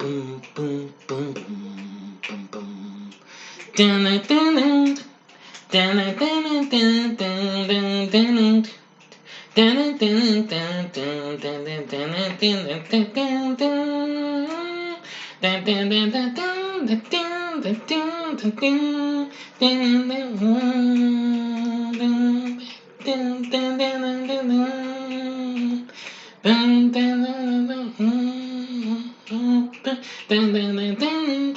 boom, boom, boom, boom, boom, boom. Dun dun dun dun dun dun dun dun dun dun. Dun dun dun dun dun dun dun dun dun dun dun. Dun dun dun dun dun dun dun dun dun dun. Dun dun dun dun dun dun dun dun. Dun dun dun dun dun dun dun dun dun.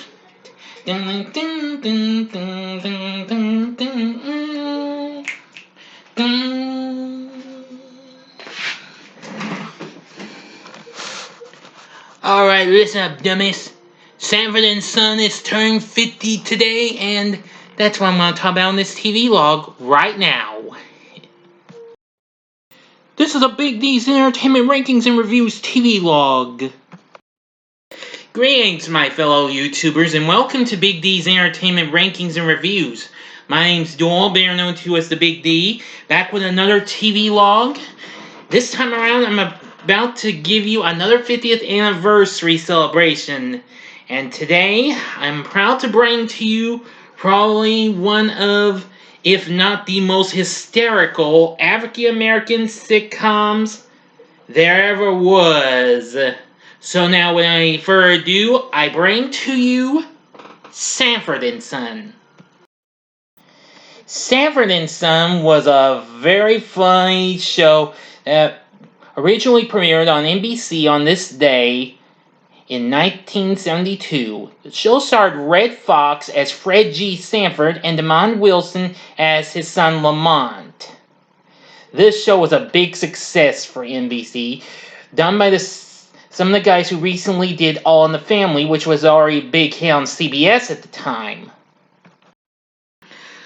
Dun dun dun dun dun dun dun dun. Alright, listen up, dummies. Sanford and Son is turning 50 today, and that's what I'm going to talk about in this TV log right now. This is a Big D's Entertainment Rankings and Reviews TV log. Greetings, my fellow YouTubers, and welcome to Big D's Entertainment Rankings and Reviews. My name's Doyle, better known to you as the Big D, back with another TV log. This time around, I'm about to give you another 50th anniversary celebration. And today, I'm proud to bring to you probably one of, if not the most hysterical African-American sitcoms there ever was. So now, without any further ado, I bring to you Sanford and Son. Sanford and Son was a very funny show that originally premiered on NBC on this day in 1972. The show starred Red Fox as Fred G. Sanford and Demond Wilson as his son Lamont. This show was a big success for NBC, done by some of the guys who recently did All in the Family, which was already a big hit on CBS at the time.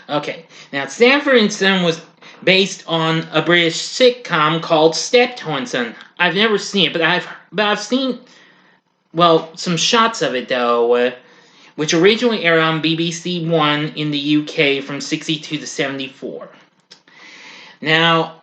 Okay, now Sanford and Son was based on a British sitcom called Steptoe and Son. I've never seen it, but I've seen, well, some shots of it though, which originally aired on BBC One in the UK from 62 to 74. Now,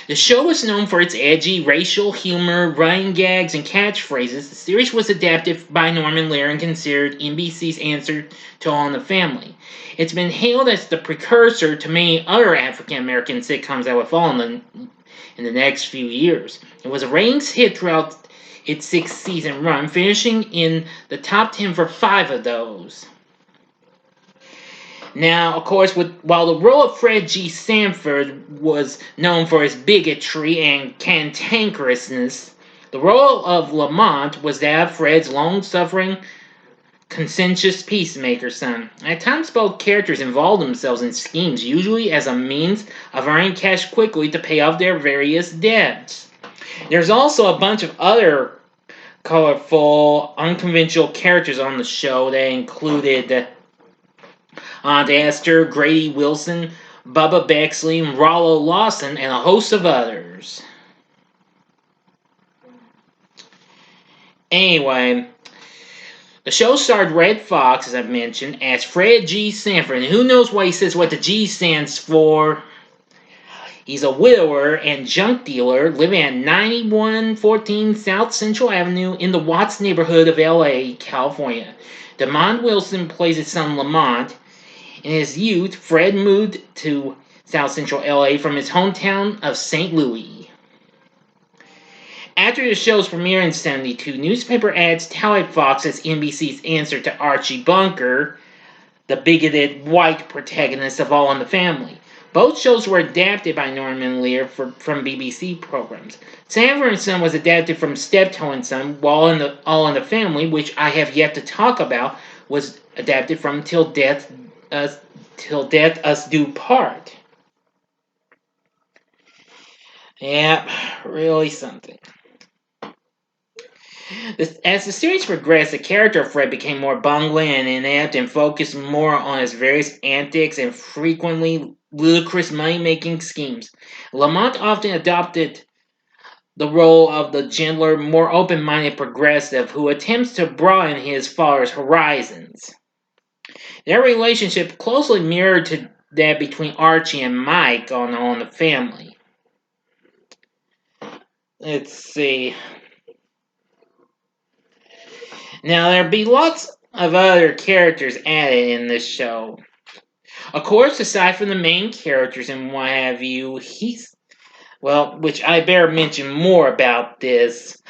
the show was known for its edgy racial humor, running gags, and catchphrases. The series was adapted by Norman Lear and considered NBC's answer to All in the Family. It's been hailed as the precursor to many other African-American sitcoms that would follow in the next few years. It was a ratings hit throughout its 6-season run, finishing in the top 10 for 5 of those. Now, of course, while the role of Fred G. Sanford was known for his bigotry and cantankerousness, the role of Lamont was that of Fred's long-suffering, conscientious peacemaker son. At times, both characters involved themselves in schemes, usually as a means of earning cash quickly to pay off their various debts. There's also a bunch of other colorful, unconventional characters on the show that included Aunt Esther, Grady Wilson, Bubba Bexley, Rollo Lawson, and a host of others. Anyway, the show starred Red Fox, as I've mentioned, as Fred G. Sanford. And who knows why he says what the G stands for? He's a widower and junk dealer living at 9114 South Central Avenue in the Watts neighborhood of LA, California. Demond Wilson plays his son Lamont. In his youth, Fred moved to South Central LA from his hometown of St. Louis. After the show's premiere in 72, newspaper ads touted Fox as NBC's answer to Archie Bunker, the bigoted white protagonist of All in the Family. Both shows were adapted by Norman Lear from BBC programs. Sanford and Son was adapted from Steptoe and Son, while All in the Family, which I have yet to talk about, was adapted from Till Death Us Do Part. Yep, really something. As the series progressed, the character of Fred became more bungling and inept and focused more on his various antics and frequently ludicrous money-making schemes. Lamont often adopted the role of the gentler, more open-minded progressive who attempts to broaden his father's horizons. Their relationship closely mirrored to that between Archie and Mike on All in the Family. Let's see. Now, there'll be lots of other characters added in this show. Of course, aside from the main characters and what have you, which I better mention more about this.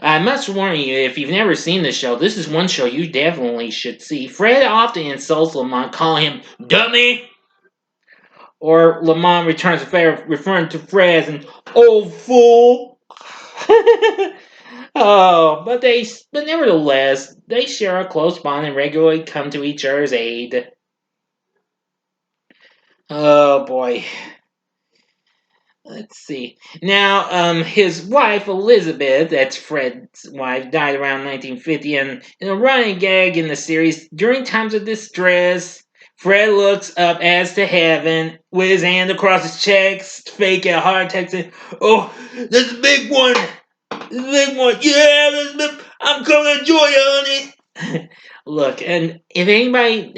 I must warn you, if you've never seen the show, this is one show you definitely should see. Fred often insults Lamont, calling him dummy, or Lamont returns the favor, referring to Fred as an old fool. But nevertheless, they share a close bond and regularly come to each other's aid. Oh boy. Let's see. Now, his wife, Elizabeth, that's Fred's wife, died around 1950, and in a running gag in the series, during times of distress, Fred looks up as to heaven with his hand across his chest, fake a heart attack, saying, "Oh, this is a big one! This is a big one! Yeah, this is big. I'm coming to join you, honey!" Look, and if anybody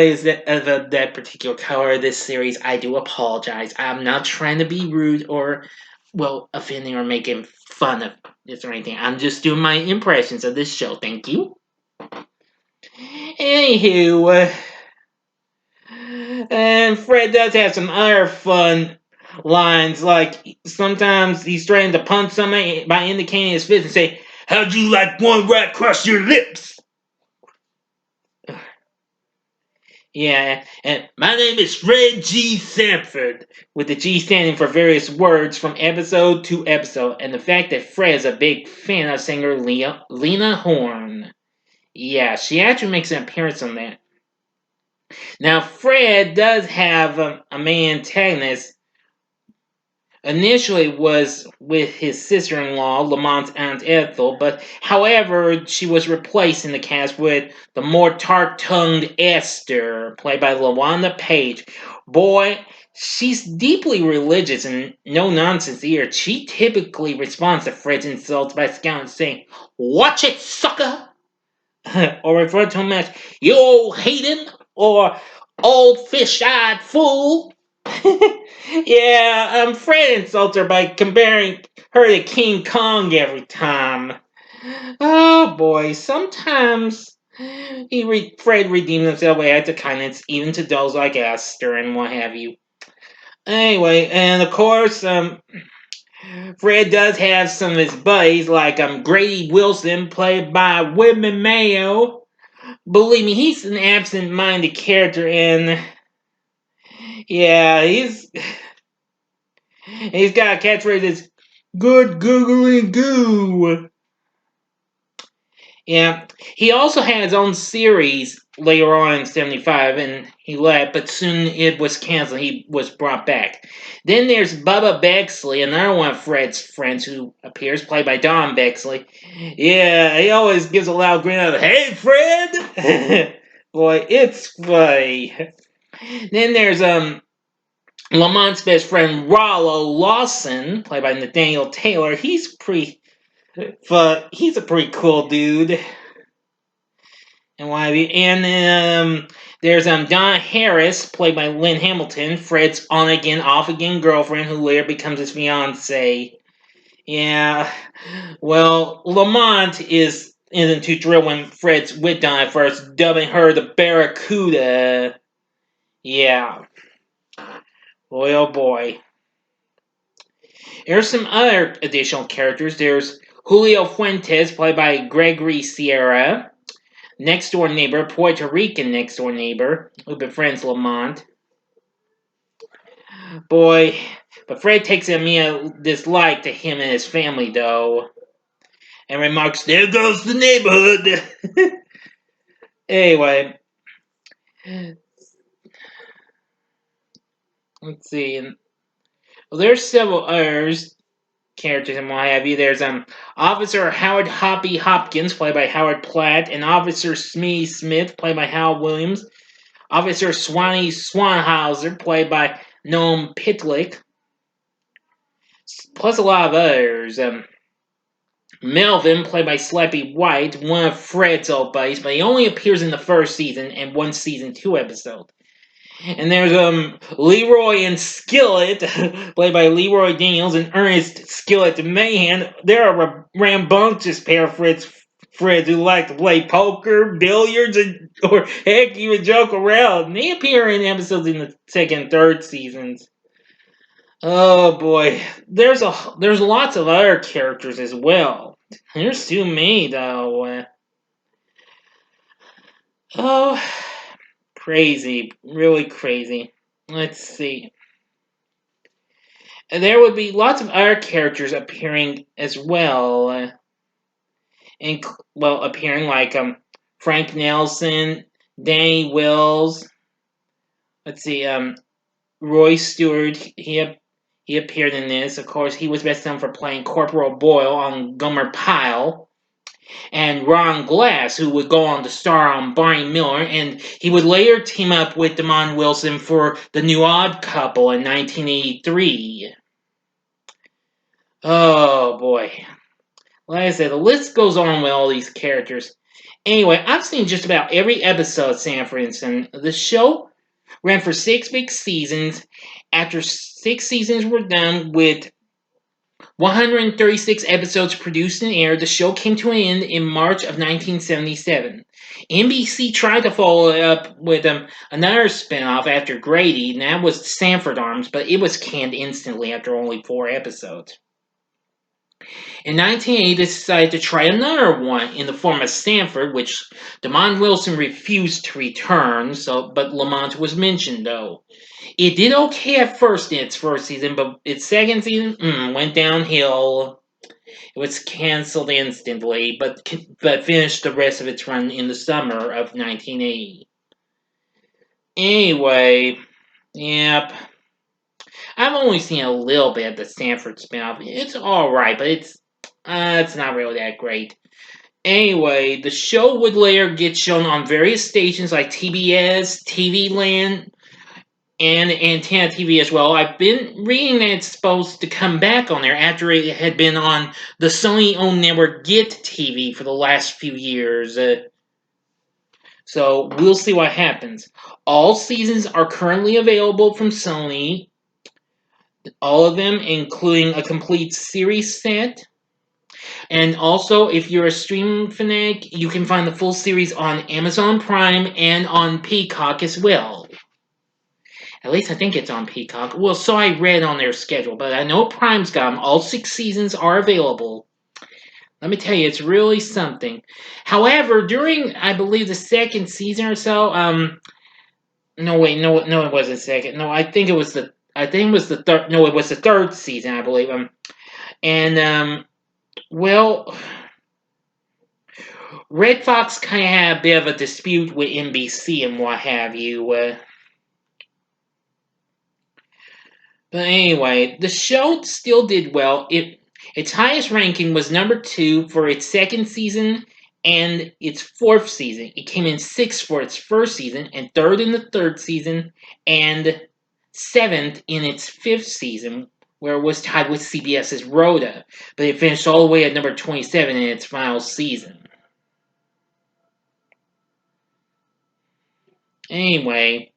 is of that particular color of this series, I do apologize. I'm not trying to be rude or, offending or making fun of this or anything. I'm just doing my impressions of this show. Thank you. Anywho, and Fred does have some other fun lines, like sometimes he's trying to punch somebody by indicating his fist and say, "How'd you like one right across your lips?" Yeah, and my name is Fred G. Sanford, with the G standing for various words from episode to episode, and the fact that Fred is a big fan of singer Lena Horne. Yeah, she actually makes an appearance on that. Now, Fred does have a main antagonist. Initially was with his sister-in-law, Lamont's Aunt Ethel, but however, she was replaced in the cast with the more tart-tongued Esther, played by LaWanda Page. Boy, she's deeply religious and no-nonsense either. She typically responds to Fred's insults by scowling, saying, "Watch it, sucker!" or refer to him as, "You old heathen," or "old fish-eyed fool." Yeah, Fred insults her by comparing her to King Kong every time. Oh boy, sometimes Fred redeems himself by acts of kindness, even to those like Esther and what have you. Anyway, and of course, Fred does have some of his buddies, like Grady Wilson, played by Whitman Mayo. Believe me, he's an absent-minded character, and yeah, he's got a catchphrase that's "good googly goo." Yeah, he also had his own series later on in '75, and he left, but soon it was canceled. He was brought back. Then there's Bubba Bexley, another one of Fred's friends who appears, played by Don Bexley. Yeah, he always gives a loud grin of, "Hey, Fred!" Boy, it's funny. Then there's Lamont's best friend Rollo Lawson, played by Nathaniel Taylor. He's a pretty cool dude. And why? And there's Donna Harris, played by Lynn Hamilton, Fred's on again, off again girlfriend, who later becomes his fiance. Yeah. Well, Lamont isn't too thrilled when Fred's with Donna at first, dubbing her the Barracuda. Yeah. Boy, oh boy. There's some other additional characters. There's Julio Fuentes, played by Gregory Sierra. Next door neighbor, Puerto Rican next door neighbor, who befriends Lamont. Boy, but Fred takes a dislike to him and his family, though, and remarks, "There goes the neighborhood." Anyway, let's see. Well, there's several others characters and what have you. There's Officer Howard Hoppy Hopkins, played by Howard Platt, and Officer Smee Smith, played by Hal Williams. Officer Swanee Swanhauser, played by Noam Pitlick. Plus a lot of others. Melvin, played by Slappy White, one of Fred's old buddies, but he only appears in the first season and one season 2 episode. And there's Leroy and Skillet, played by Leroy Daniels and Ernest Skillet Mahan. They're a rambunctious pair of Fred's friends who like to play poker, billiards, or heck, even joke around. And they appear in episodes in the second and third seasons. Oh boy, there's lots of other characters as well. There's too many though. Oh, crazy, really crazy. Let's see. And there would be lots of other characters appearing as well. And well, appearing like Frank Nelson, Danny Wills. Let's see, Roy Stewart. He appeared in this. Of course, he was best known for playing Corporal Boyle on Gomer Pyle. And Ron Glass, who would go on to star on Barney Miller, and he would later team up with Damon Wilson for The New Odd Couple in 1983. Oh boy. Like I said, the list goes on with all these characters. Anyway, I've seen just about every episode of Sanford and Son. The show ran for 6 big seasons. After 6 seasons were done with 136 episodes produced and aired, the show came to an end in March of 1977. NBC tried to follow it up with another spinoff after Grady, and that was Sanford Arms, but it was canned instantly after only 4 episodes. In 1980, they decided to try another one in the form of Sanford, which Damon Wilson refused to return, but Lamont was mentioned though. It did okay at first in its first season, but its second season went downhill. It was canceled instantly, but finished the rest of its run in the summer of 1980. Anyway, yep. I've only seen a little bit of the Sanford spinoff. It's alright, but it's not really that great. Anyway, the show would later get shown on various stations like TBS, TV Land, and Antenna TV as well. I've been reading that it's supposed to come back on there after it had been on the Sony-owned network Get TV for the last few years. So we'll see what happens. All seasons are currently available from Sony. All of them, including a complete series set. And also, if you're a streaming fanatic, you can find the full series on Amazon Prime and on Peacock as well. At least I think it's on Peacock. Well, so I read on their schedule, but I know Prime's got them. All 6 seasons are available. Let me tell you, it's really something. However, during, I believe, the second season or so, no, wait, no, it wasn't second. No, I think it was the third. No, it was the third season, I believe. And well, Red Fox kind of had a bit of a dispute with NBC and what have you. But anyway, the show still did well. Its highest ranking was number 2 for its second season and its 4th season. It came in 6th for its first season and 3rd in the 3rd season and 7th in its 5th season, where it was tied with CBS's Rhoda. But it finished all the way at number 27 in its final season. Anyway,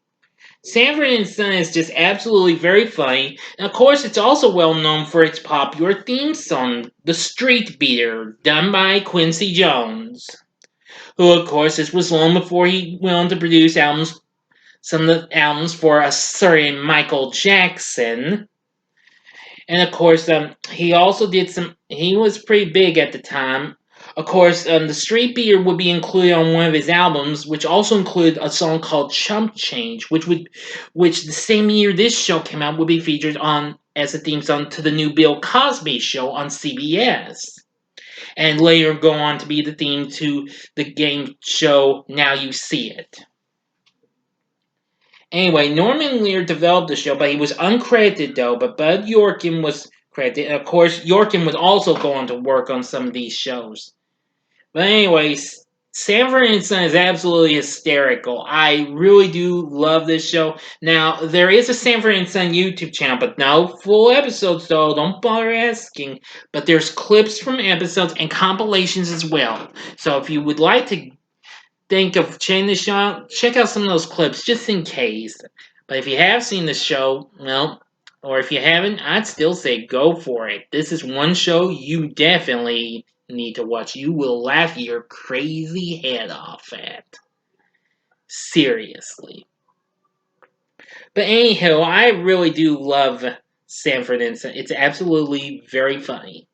Sanford and Son is just absolutely very funny, and of course it's also well known for its popular theme song, The Street Beater, done by Quincy Jones, who of course this was long before he went on to produce some of the albums for a certain Michael Jackson. And of course, he also did he was pretty big at the time. Of course, the Street Beater would be included on one of his albums, which also included a song called Chump Change, which the same year this show came out would be featured on as a theme song to the new Bill Cosby show on CBS. And later go on to be the theme to the game show Now You See It. Anyway, Norman Lear developed the show, but he was uncredited though, but Bud Yorkin was credited. And of course, Yorkin would also go on to work on some of these shows. But anyways, Sanford and Son is absolutely hysterical. I really do love this show. Now, there is a Sanford and Son YouTube channel, but no full episodes though. Don't bother asking. But there's clips from episodes and compilations as well. So if you would like to think of checking the show out, check out some of those clips just in case. But if you have seen the show, well, or if you haven't, I'd still say go for it. This is one show you definitely need to watch. You will laugh your crazy head off at. Seriously. But anyhow, I really do love Sanford and Son. It's absolutely very funny.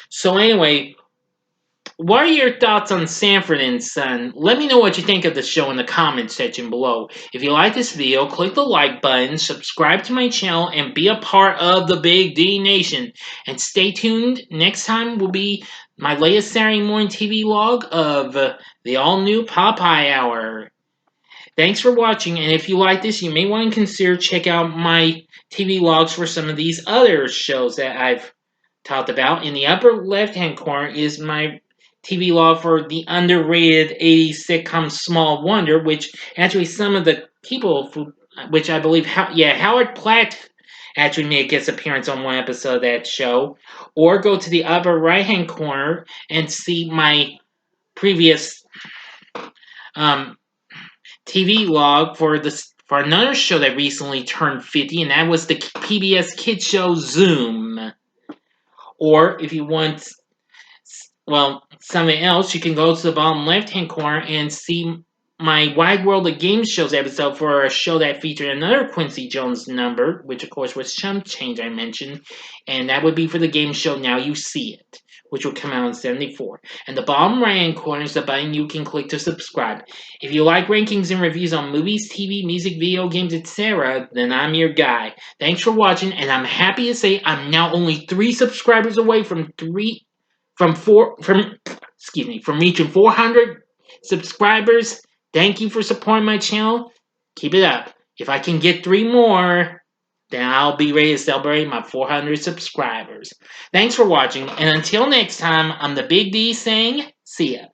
So anyway, what are your thoughts on Sanford and Son? Let me know what you think of the show in the comments section below. If you like this video, click the like button, subscribe to my channel, and be a part of the Big D Nation. And stay tuned. Next time will be my latest Saturday morning TV log of the all-new Popeye Hour. Thanks for watching, and if you like this, you may want to consider check out my TV logs for some of these other shows that I've talked about. In the upper left-hand corner is my TV log for the underrated 80s sitcom Small Wonder, which actually some of the people, which I believe, Howard Platt actually made a guest appearance on one episode of that show. Or go to the upper right-hand corner and see my previous TV log for another show that recently turned 50, and that was the PBS kids show Zoom. Or if you want, well, something else, you can go to the bottom left-hand corner and see my Wide World of Game Shows episode for a show that featured another Quincy Jones number, which of course was Chump Change I mentioned, and that would be for the game show Now You See It, which will come out in 74. And the bottom right-hand corner is the button you can click to subscribe. If you like rankings and reviews on movies, TV, music, video games, etc., then I'm your guy. Thanks for watching, and I'm happy to say I'm now only 3 subscribers away from reaching 400 subscribers. Thank you for supporting my channel. Keep it up. If I can get 3 more, then I'll be ready to celebrate my 400 subscribers. Thanks for watching, and until next time, I'm the Big D saying, see ya.